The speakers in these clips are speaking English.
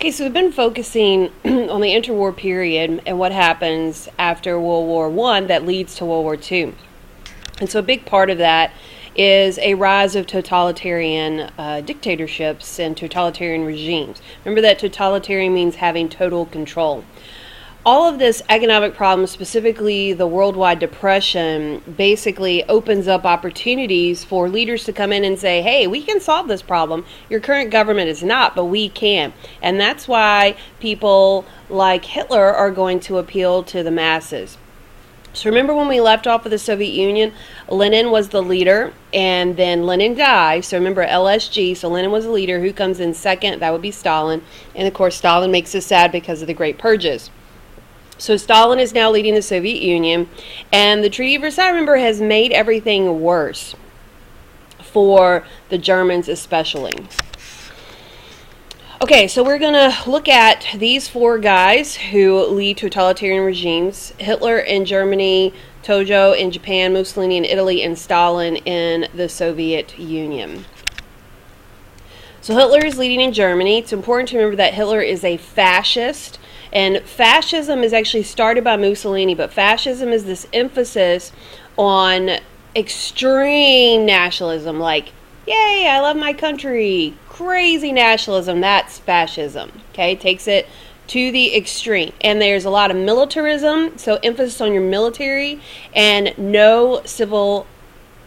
Okay, so we've been focusing on the interwar period and what happens after World War I that leads to World War II. And so a big part of that is a rise of totalitarian dictatorships and totalitarian regimes. Remember that totalitarian means having total control. All of this economic problem, specifically the worldwide depression, basically opens up opportunities for leaders to come in and say, hey, we can solve this problem. Your current government is not, but we can. And that's why people like Hitler are going to appeal to the masses. So remember when we left off of the Soviet Union, Lenin was the leader, and then Lenin died. So remember LSG, so Lenin was the leader. Who comes in second? That would be Stalin. And of course, Stalin makes us sad because of the Great Purges. So Stalin is now leading the Soviet Union, and the Treaty of Versailles, remember, has made everything worse for the Germans especially. Okay, so we're going to look at these four guys who lead totalitarian regimes: Hitler in Germany, Tojo in Japan, Mussolini in Italy, and Stalin in the Soviet Union. So Hitler is leading in Germany. It's important to remember that Hitler is a fascist. And fascism is actually started by Mussolini, but fascism is this emphasis on extreme nationalism, like, yay, I love my country, crazy nationalism. That's fascism, okay? Takes it to the extreme. And there's a lot of militarism, so emphasis on your military, and no civil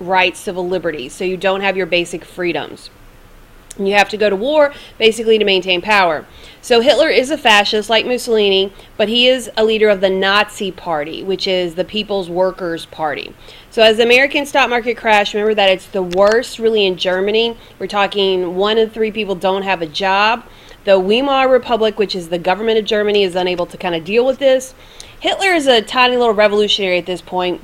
rights, civil liberties, so you don't have your basic freedoms. You have to go to war, basically, to maintain power. So Hitler is a fascist, like Mussolini, but he is a leader of the Nazi Party, which is the People's Workers' Party. So as the American stock market crashed, remember that it's the worst, really, in Germany. We're talking 1 in 3 people don't have a job. The Weimar Republic, which is the government of Germany, is unable to kind of deal with this. Hitler is a tiny little revolutionary at this point.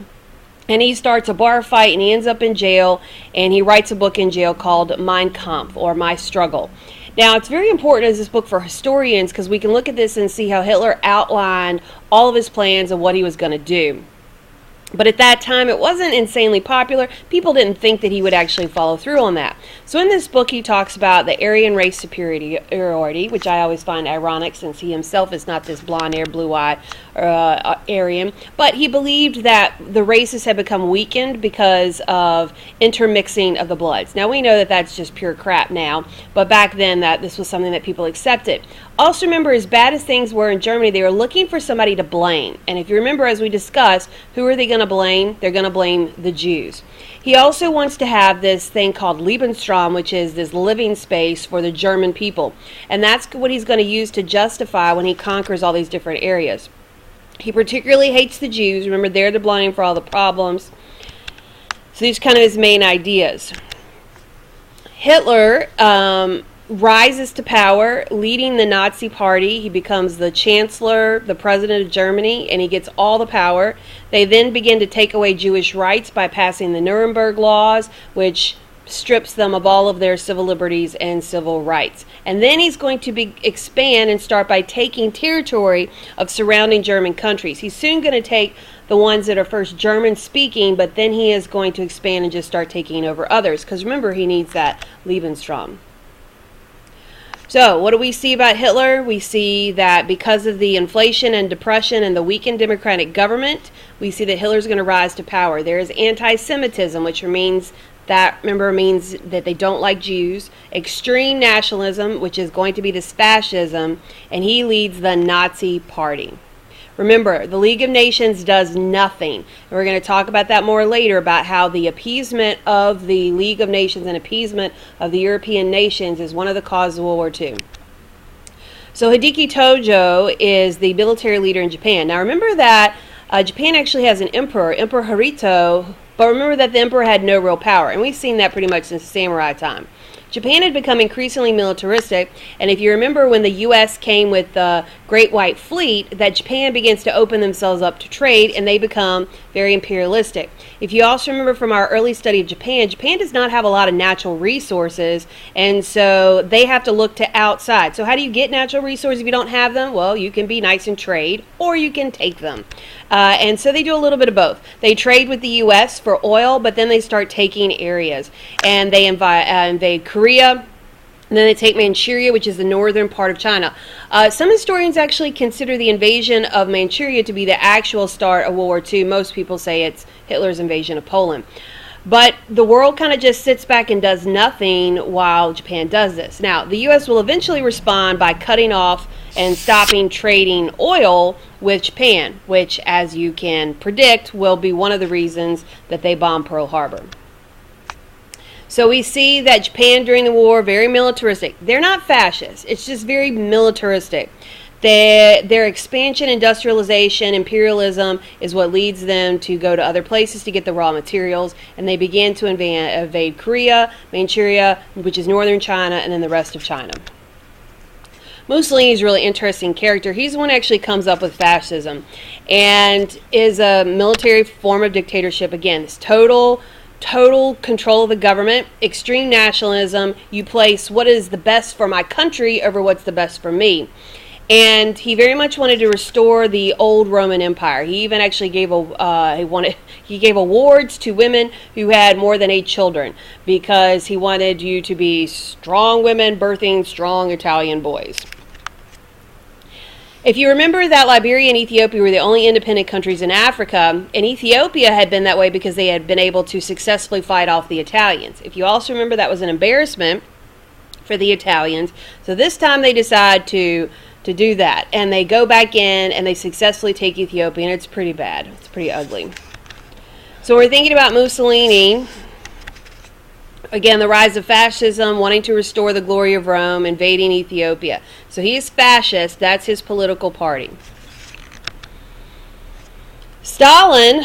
And he starts a bar fight, and he ends up in jail, and he writes a book in jail called Mein Kampf, or My Struggle. Now, it's very important as this book for historians, because we can look at this and see how Hitler outlined all of his plans and what he was going to do. But at that time, it wasn't insanely popular. People didn't think that he would actually follow through on that. So in this book, he talks about the Aryan race superiority, which I always find ironic since he himself is not this blonde-haired, blue-eyed Aryan. But he believed that the races had become weakened because of intermixing of the bloods. Now, we know that that's just pure crap now, but back then this was something that people accepted. Also remember, as bad as things were in Germany, they were looking for somebody to blame. And if you remember, as we discussed, who are they going to blame? They're going to blame the Jews. He also wants to have this thing called Lebensraum, which is this living space for the German people. And that's what he's going to use to justify when he conquers all these different areas. He particularly hates the Jews. Remember, they're to blame for all the problems. So these are kind of his main ideas. Hitler rises to power, leading the Nazi Party. He becomes the chancellor, the president of Germany, and he gets all the power. They then begin to take away Jewish rights by passing the Nuremberg laws, which strips them of all of their civil liberties and civil rights. And then he's going to expand and start by taking territory of surrounding German countries. He's soon going to take the ones that are first German-speaking, but then he is going to expand and just start taking over others, because remember, he needs that Lebensraum. So, what do we see about Hitler? We see that because of the inflation and depression and the weakened democratic government, we see that Hitler's going to rise to power. There is anti-Semitism, which means that they don't like Jews. Extreme nationalism, which is going to be this fascism, and he leads the Nazi Party. Remember, the League of Nations does nothing. And we're going to talk about that more later, about how the appeasement of the League of Nations and appeasement of the European nations is one of the causes of World War II. So Hideki Tojo is the military leader in Japan. Now remember that Japan actually has an emperor, Emperor Hirohito, but remember that the emperor had no real power. And we've seen that pretty much since samurai time. Japan had become increasingly militaristic, and if you remember when the U.S. came with the Great White Fleet, that Japan begins to open themselves up to trade, and they become very imperialistic. If you also remember from our early study of Japan, Japan does not have a lot of natural resources, and so they have to look to outside. So how do you get natural resources if you don't have them? Well, you can be nice and trade, or you can take them. And so they do a little bit of both. They trade with the U.S. for oil, but then they start taking areas, and they invade Korea, And then they take Manchuria, which is the northern part of China. Some historians actually consider the invasion of Manchuria to be the actual start of World War II. Most people say it's Hitler's invasion of Poland. But the world kind of just sits back and does nothing while Japan does this. Now, the U.S. will eventually respond by cutting off and stopping trading oil with Japan, which, as you can predict, will be one of the reasons that they bomb Pearl Harbor. So we see that Japan during the war, very militaristic. They're not fascist. It's just very militaristic. Their expansion, industrialization, imperialism is what leads them to go to other places to get the raw materials. And they began to invade Korea, Manchuria, which is northern China, and then the rest of China. Mussolini is a really interesting character. He's the one who actually comes up with fascism and is a military form of dictatorship. Again, it's total control of the government, extreme nationalism. You place what is the best for my country over what's the best for me. And he very much wanted to restore the old Roman Empire. He even actually gave awards to women who had more than 8 children because he wanted you to be strong women birthing strong Italian boys. If you remember that Liberia and Ethiopia were the only independent countries in Africa, and Ethiopia had been that way because they had been able to successfully fight off the Italians. If you also remember, that was an embarrassment for the Italians. So this time they decide to do that. And they go back in and they successfully take Ethiopia, and it's pretty bad. It's pretty ugly. So we're thinking about Mussolini. Again, the rise of fascism, wanting to restore the glory of Rome, invading Ethiopia. So he is fascist. That's his political party. Stalin,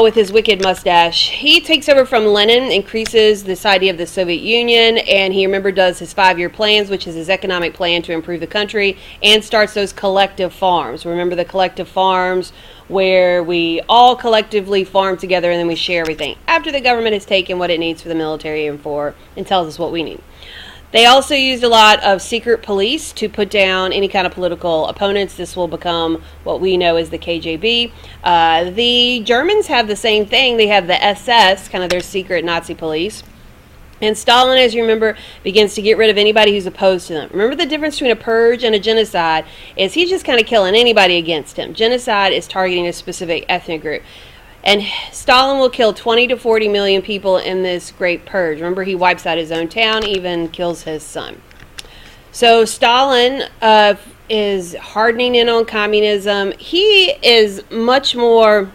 with his wicked mustache, he takes over from Lenin, increases this idea of the Soviet Union, and he, remember, does his 5-year plans, which is his economic plan to improve the country, and starts those collective farms. Remember the collective farms where we all collectively farm together and then we share everything after the government has taken what it needs for the military and tells us what we need. They also used a lot of secret police to put down any kind of political opponents. This will become what we know as the KGB. The Germans have the same thing. They have the SS, kind of their secret Nazi police. And Stalin, as you remember, begins to get rid of anybody who's opposed to them. Remember, the difference between a purge and a genocide is he's just kind of killing anybody against him. Genocide is targeting a specific ethnic group. And Stalin will kill 20 to 40 million people in this great purge. Remember, he wipes out his own town, even kills his son. So Stalin is hardening in on communism. He is much more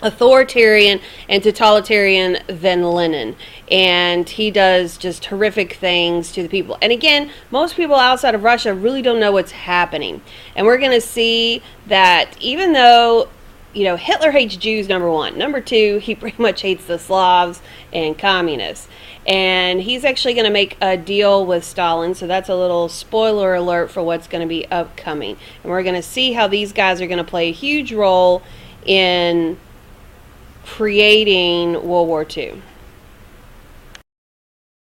authoritarian and totalitarian than Lenin, and he does just horrific things to the people. And again, most people outside of Russia really don't know what's happening, and we're going to see that even though, you know, Hitler hates Jews, number one. Number two, he pretty much hates the Slavs and communists. And he's actually going to make a deal with Stalin, so that's a little spoiler alert for what's going to be upcoming. And we're going to see how these guys are going to play a huge role in creating World War II.